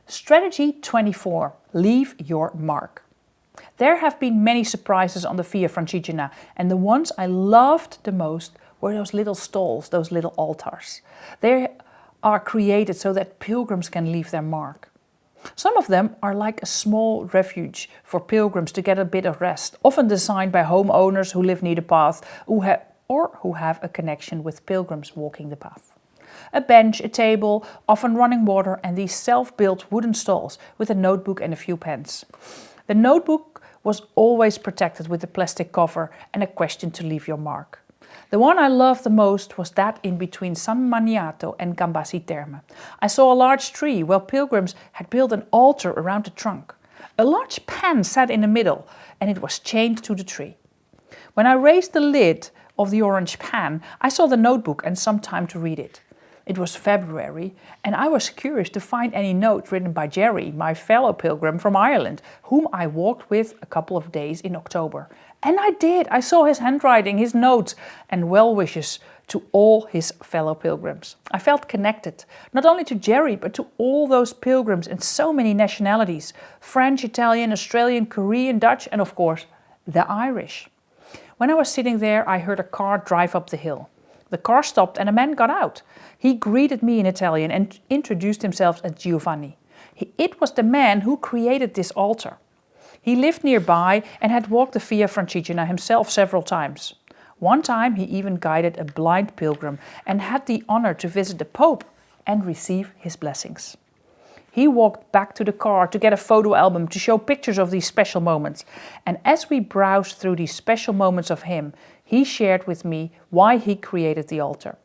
Strategy 24. Leave your mark. There have been many surprises on the Via Francigena, and the ones I loved the most were those little stalls, those little altars. They are created so that pilgrims can leave their mark. Some of them are like a small refuge for pilgrims to get a bit of rest, often designed by homeowners who live near the path who have a connection with pilgrims walking the path. A bench, a table, often running water, and these self-built wooden stalls with a notebook and a few pens. The notebook was always protected with a plastic cover and a question to leave your mark. The one I loved the most was that in between San Maniato and Gambassi Terme. I saw a large tree where pilgrims had built an altar around the trunk. A large pan sat in the middle and it was chained to the tree. When I raised the lid of the orange pan, I saw the notebook and some time to read it. It was February, and I was curious to find any note written by Jerry, my fellow pilgrim from Ireland, whom I walked with a couple of days in October. And I did. I saw his handwriting, his notes, and well wishes to all his fellow pilgrims. I felt connected, not only to Jerry, but to all those pilgrims in so many nationalities: French, Italian, Australian, Korean, Dutch, and of course, the Irish. When I was sitting there, I heard a car drive up the hill. The car stopped and a man got out. He greeted me in Italian and introduced himself as Giovanni. It was the man who created this altar. He lived nearby and had walked the Via Francigena himself several times. One time he even guided a blind pilgrim and had the honor to visit the Pope and receive his blessings. He walked back to the car to get a photo album to show pictures of these special moments. And as we browsed through these special moments of him, he shared with me why he created the altar.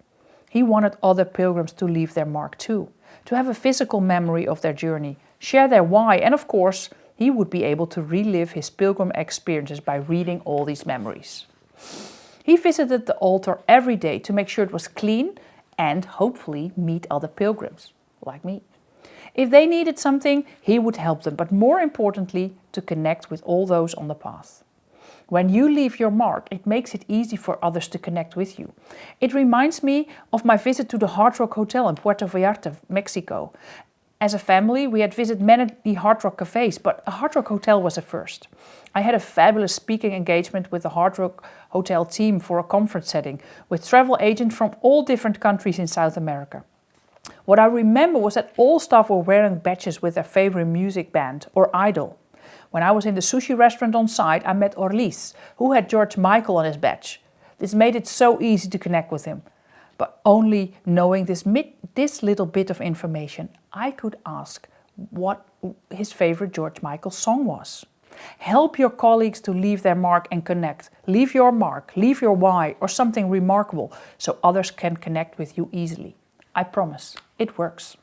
He wanted other pilgrims to leave their mark too, to have a physical memory of their journey, share their why, and of course, he would be able to relive his pilgrim experiences by reading all these memories. He visited the altar every day to make sure it was clean and hopefully meet other pilgrims, like me. If they needed something, he would help them, but more importantly, to connect with all those on the path. When you leave your mark, it makes it easy for others to connect with you. It reminds me of my visit to the Hard Rock Hotel in Puerto Vallarta, Mexico. As a family, we had visited many Hard Rock cafes, but a Hard Rock Hotel was a first. I had a fabulous speaking engagement with the Hard Rock Hotel team for a conference setting, with travel agents from all different countries in South America. What I remember was that all staff were wearing badges with their favorite music band or idol. When I was in the sushi restaurant on site, I met Orlis, who had George Michael on his badge. This made it so easy to connect with him. But only knowing this little bit of information, I could ask what his favorite George Michael song was. Help your colleagues to leave their mark and connect. Leave your mark, leave your why, or something remarkable, so others can connect with you easily. I promise, it works.